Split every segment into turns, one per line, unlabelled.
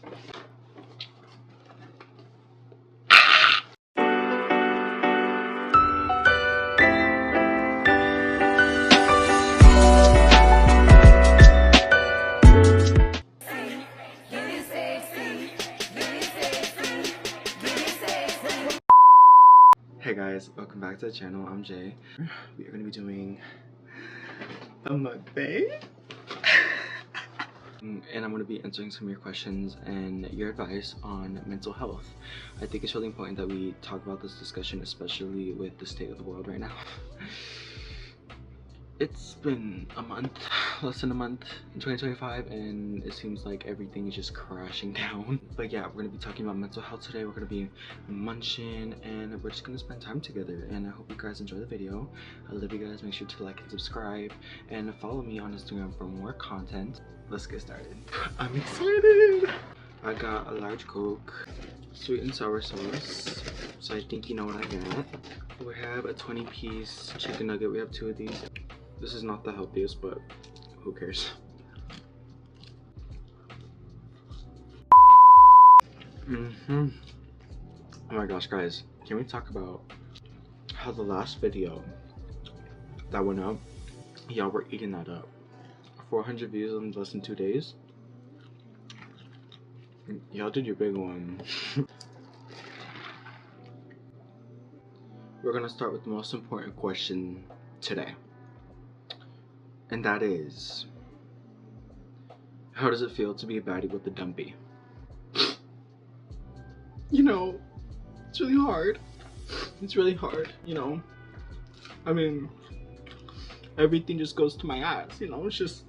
Hey guys, welcome back to the channel. I'm Jay. We are going to be doing a mukbang. And I'm going to be answering some of your questions and your advice on mental health. I think it's really important that we talk about this discussion, especially with the state of the world right now. It's been a month, less than a month in 2025, and it seems like everything is just crashing down. But yeah, we're gonna be talking about mental health today. We're gonna be munching, and we're just gonna spend time together. And I hope you guys enjoy the video. I love you guys. Make sure to like and subscribe, and follow me on Instagram for more content. Let's get started. I'm excited. I got a large Coke, sweet and sour sauce. So I think you know what I got. We have a 20-piece chicken nugget. We have 2 of these. This is not the healthiest, but who cares? Oh my gosh, guys, can we talk about how the last video that went up, y'all were eating that up? 400 views in less than 2 days. Y'all did your big one. We're gonna start with the most important question today. And that is, how does it feel to be a baddie with a dumpy? You know, it's really hard. It's really hard, you know. I mean, everything just goes to my ass, you know. It's just,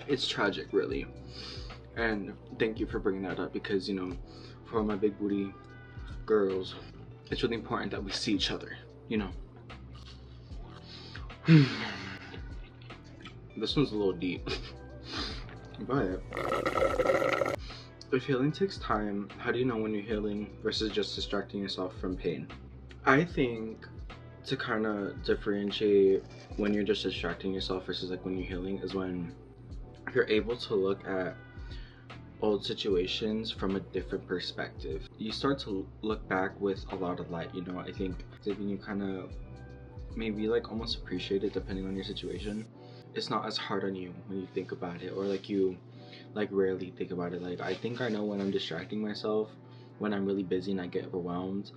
it's tragic, really. And thank you for bringing that up, because, you know, for all my big booty girls, it's really important that we see each other, you know. This one's a little deep. But if healing takes time, how do you know when you're healing versus just distracting yourself from pain? I think to kind of differentiate when you're just distracting yourself versus like when you're healing is when you're able to look at old situations from a different perspective. You start to look back with a lot of light, you know. I think when you kind of maybe like almost appreciate it, depending on your situation, it's not as hard on you when you think about it, or like you like rarely think about it. Like, I think I know when I'm distracting myself, when I'm really busy and I get overwhelmed,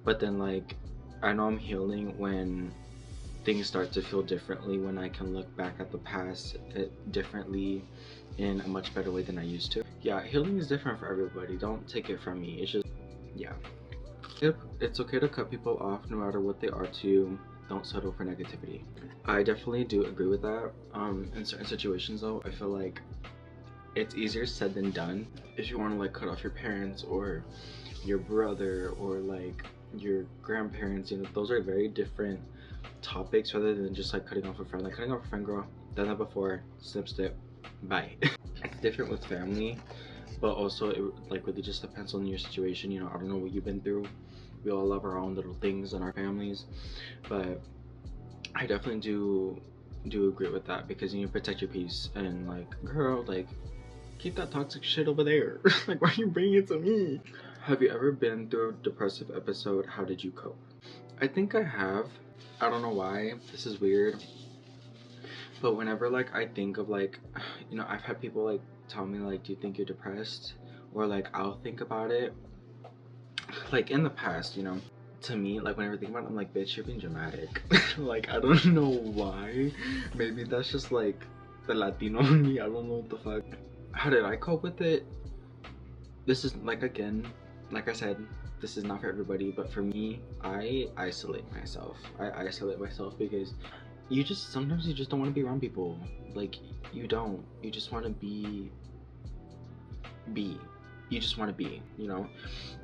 but then like I know I'm healing when things start to feel differently, when I can look back at the past differently in a much better way than I used to. Yeah, healing is different for everybody. Don't take it from me. It's just, yeah. Yep, it's okay to cut people off no matter what they are to you. Don't settle for negativity. I definitely do agree with that. In certain situations though, I feel like it's easier said than done. If you want to like cut off your parents or your brother or like your grandparents, you know, those are very different topics rather than just like cutting off a friend. Like cutting off a friend, girl, done that before, snip snip, bye. It's different with family, but also it like really just depends on your situation. You know, I don't know what you've been through. We all love our own little things in our families, but I definitely do agree with that, because you need to protect your peace. And like, girl, like, keep that toxic shit over there. Like, why are you bringing it to me? Have you ever been through a depressive episode? How did you cope? I think I have. I don't know why. This is weird, but whenever like I think of like, you know, I've had people like tell me like, do you think you're depressed? Or like I'll think about it like in the past, you know. To me, like whenever I think about it, I'm like, bitch, you're being dramatic. Like, I don't know why. Maybe that's just like the Latino in me. I don't know what the fuck. How did I cope with it? This is like, again, like I said, this is not for everybody, but for me, I isolate myself. I isolate myself because you just, sometimes you just don't want to be around people. Like, you don't. You just want to be. You just want to be, you know.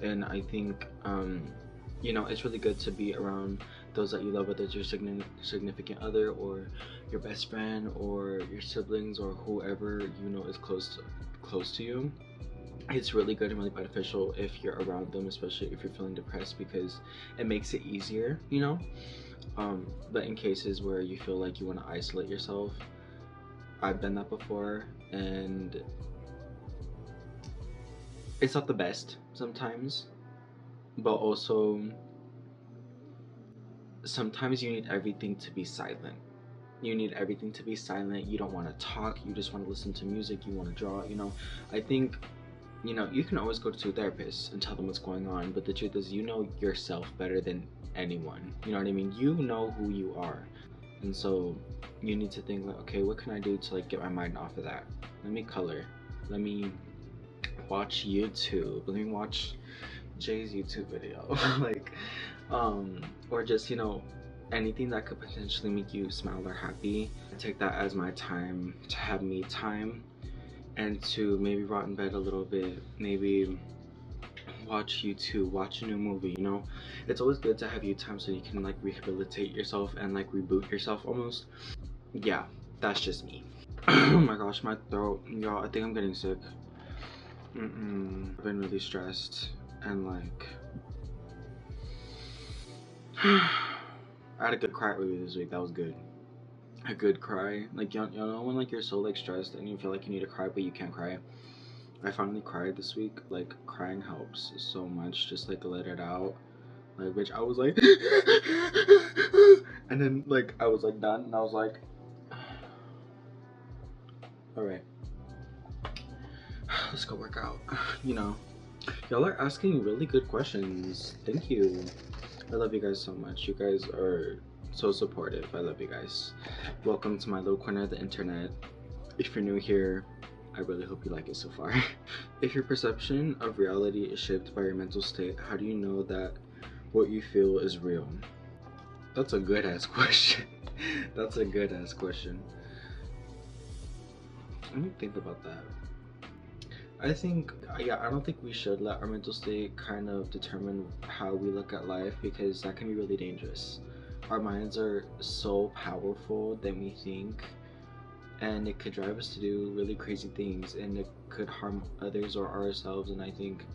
And I think you know, it's really good to be around those that you love, whether it's your significant other or your best friend or your siblings or whoever you know is close to you. It's really good and really beneficial if you're around them, especially if you're feeling depressed, because it makes it easier, you know. But in cases where you feel like you want to isolate yourself, I've done that before, and it's not the best sometimes, but also sometimes you need everything to be silent. You need everything to be silent. You don't want to talk. You just want to listen to music. You want to draw. I think, you can always go to a therapist and tell them what's going on. But the truth is, you know yourself better than anyone. You know what I mean? You know who you are. And so you need to think like, okay, what can I do to like get my mind off of that? Let me color. Let me watch YouTube. Let me watch Jay's YouTube video. Or just, anything that could potentially make you smile or happy. I take that as my time to have me time and to maybe rot in bed a little bit, maybe watch YouTube, watch a new movie. It's always good to have you time so you can like rehabilitate yourself and like reboot yourself almost. Yeah, that's just me. Oh my gosh, my throat, y'all, I think I'm getting sick. I've been really stressed and like I had a good cry movie this week. That was good. A good cry. Like y'all know when like you're so like stressed and you feel like you need to cry but you can't cry. I finally cried this week. Like crying helps so much. Just like let it out. Like bitch, I was like and then like I was like done and I was like alright. Let's go work out. Y'all are asking really good questions. Thank you. I love you guys so much. You guys are so supportive. I love you guys. Welcome to my little corner of the internet. If you're new here, I really hope you like it so far. If your perception of reality is shaped by your mental state, how do you know that what you feel is real? That's a good ass question. That's a good ass question. Let me think about that. I don't think we should let our mental state kind of determine how we look at life, because that can be really dangerous. Our minds are so powerful than we think, and it could drive us to do really crazy things, and it could harm others or ourselves. And I think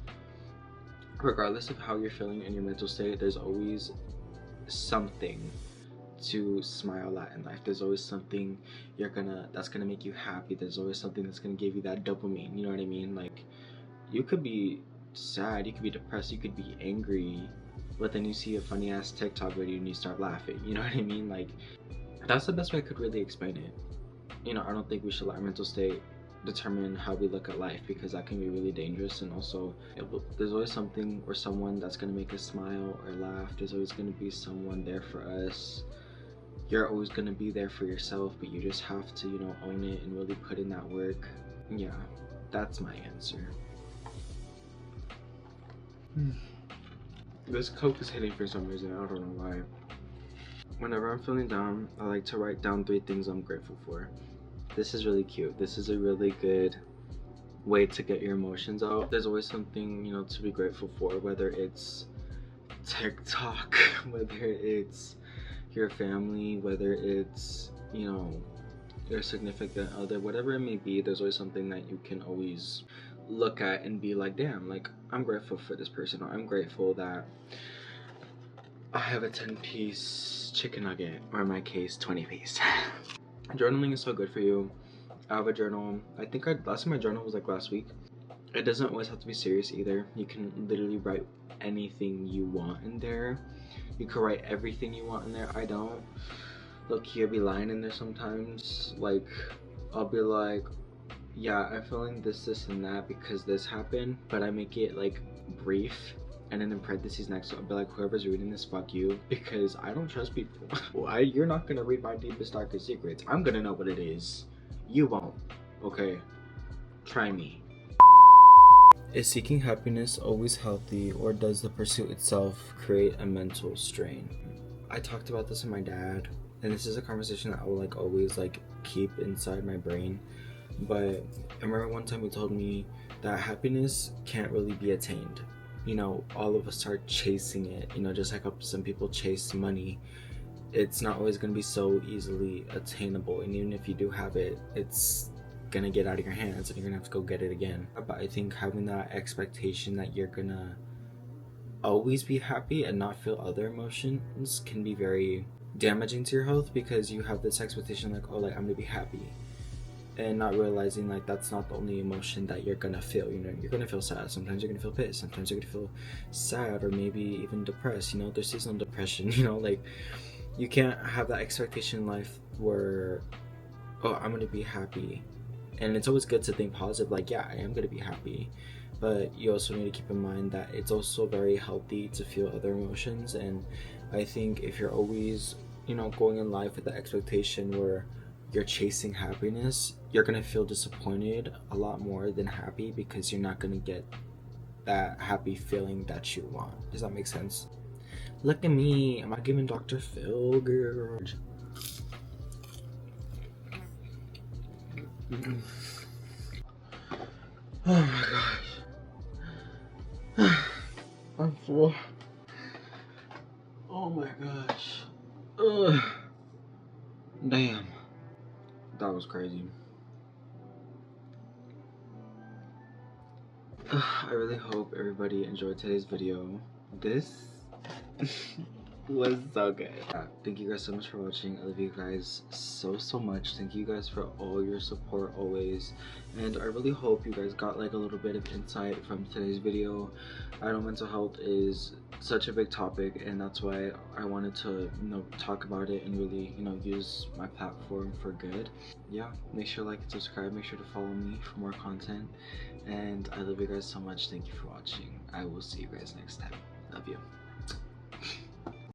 regardless of how you're feeling in your mental state, there's always something to smile at in life. There's always something that's gonna make you happy. There's always something that's gonna give you that dopamine. You know what I mean? Like, you could be sad, you could be depressed, you could be angry, but then you see a funny ass TikTok video and you start laughing. You know what I mean? Like, that's the best way I could really explain it. I don't think we should let our mental state determine how we look at life, because that can be really dangerous. And also, there's always something or someone that's gonna make us smile or laugh. There's always gonna be someone there for us. You're always gonna be there for yourself, but you just have to, own it and really put in that work. Yeah, that's my answer. This Coke is hitting for some reason. I don't know why. Whenever I'm feeling down, I like to write down 3 things I'm grateful for. This is really cute. This is a really good way to get your emotions out. There's always something, to be grateful for, whether it's TikTok, whether it's your family, whether it's your significant other, whatever it may be. There's always something that you can always look at and be like, damn, like I'm grateful for this person, or I'm grateful that I have a 10-piece chicken nugget, or in my case 20-piece. Journaling is so good for you. I have a journal. I think last time I journaled was like last week. It doesn't always have to be serious either. You can literally write anything you want in there. You can write everything you want in there. I don't. Low-key, I'll be lying in there sometimes. Like, I'll be like, yeah, I'm feeling this, and that because this happened. But I make it like brief. And then in parentheses next to it, I'll be like, whoever's reading this, fuck you. Because I don't trust people. You're not going to read my deepest, darkest secrets. I'm going to know what it is. You won't. Okay? Try me. Is seeking happiness always healthy, or does the pursuit itself create a mental strain? I talked about this with my dad, and this is a conversation that I will like always like keep inside my brain. But I remember one time he told me that happiness can't really be attained. All of us are chasing it, just like how some people chase money. It's not always going to be so easily attainable, and even if you do have it, it's gonna get out of your hands and you're gonna have to go get it again. But I think having that expectation that you're gonna always be happy and not feel other emotions can be very damaging to your health, because you have this expectation like, oh, like I'm gonna be happy, and not realizing like that's not the only emotion that you're gonna feel. You know, you're gonna feel sad, sometimes you're gonna feel pissed, sometimes you're gonna feel sad, or maybe even depressed. You know, there's seasonal depression. You know, like you can't have that expectation in life where, oh, I'm gonna be happy. And it's always good to think positive, like, yeah, I am gonna be happy, but you also need to keep in mind that it's also very healthy to feel other emotions. And I think if you're always, you know, going in life with the expectation where you're chasing happiness, you're gonna feel disappointed a lot more than happy, because you're not gonna get that happy feeling that you want. Does that make sense? Look at me, am I giving Dr. Phil, girl? Oh my gosh. I'm full. Oh my gosh. Ugh. Damn. That was crazy. I really hope everybody enjoyed today's video. This was so good. Thank you guys so much for watching. I love you guys so much. Thank you guys for all your support always, and I really hope you guys got like a little bit of insight from today's video. I know mental health is such a big topic, and that's why I wanted to, you know, talk about it and really, you know, use my platform for good. Yeah, make sure to like and subscribe, make sure to follow me for more content, and I love you guys so much. Thank you for watching. I will see you guys next time. Love you.